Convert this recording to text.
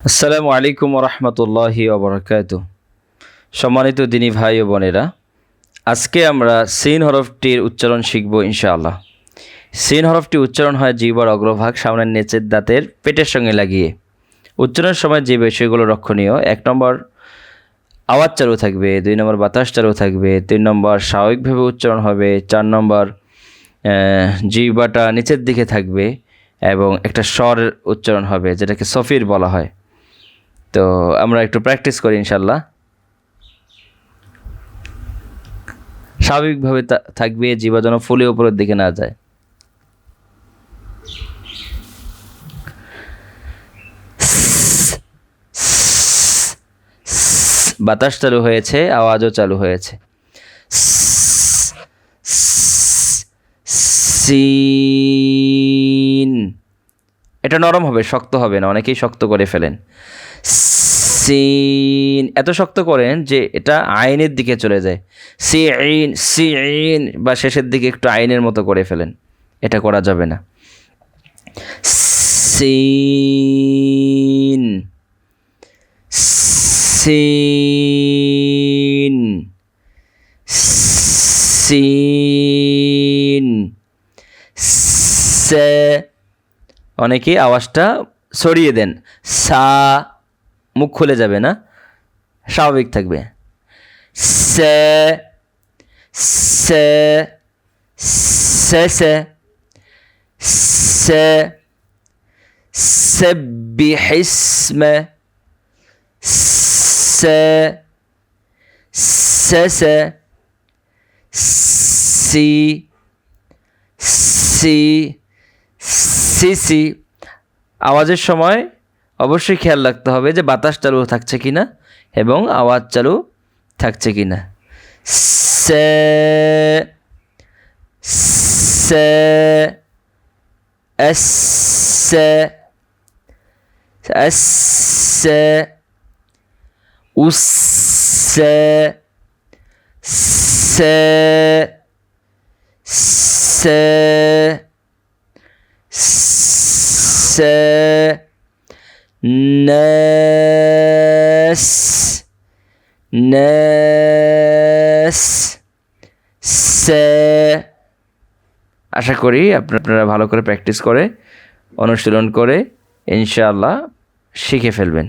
আসসালামু আলাইকুম রহমতুল্লাহি ওবরাকাতুহু। সম্মানিত দিনী ভাই ও বোনেরা, আজকে আমরা সিন হরফটির উচ্চারণ শিখব ইনশাআল্লাহ। সিন হরফটি উচ্চারণ হয় জিহ্বার অগ্রভাগ সামনের নিচের দাঁতের পেটের সঙ্গে লাগিয়ে। উচ্চারণের সময় যে বিষয়গুলো লক্ষণীয়: 1 নম্বর আওয়াজ চালু থাকবে, 2 নম্বর বাতাস চালু থাকবে, 3 নম্বর স্বাভাবিকভাবে উচ্চারণ হবে, 4 নম্বর জিহ্বাটা নিচের দিকে থাকবে এবং একটা স্বরের উচ্চারণ হবে যেটাকে সফির বলা হয়। তো আমরা একটু প্র্যাকটিস করি ইনশাল্লাহ। স্বাভাবিকভাবে থাকবে, জিহ্বা যেন ফুলে উপরের দিকে না যায়। বাতাস চালু হয়েছে, আওয়াজও চালু হয়েছে। সিন, এটা নরম হবে, শক্ত হবে না, অনেকেই শক্ত করে ফেলেন। সিন এত শক্ত করেন যে এটা আইনের দিকে চলে যায়। সিন সিন বা শেষের দিকে একটু আইনের মতো করে ফেলেন, এটা করা যাবে না। সিন সিন সিন সে, অনেকেই আওয়াজটা সরিয়ে দেন, সা, মুখ খুলে যাবে না, স্বাভাবিক থাকবে। সে সে সে সে সে سبح اسمه সে সে সি সি সি। আওয়াজের সময় অবশ্যই খেয়াল রাখতে হবে যে বাতাস চালু থাকছে কিনা এবং আওয়াজ চালু থাকছে কিনা। সে সে এসে এসে উসে সে সে সে নেস নেস সে। আশা করি আপনারা ভালো করে প্র্যাকটিস করে অনুশীলন করে ইনশাআল্লাহ শিখে ফেলবেন।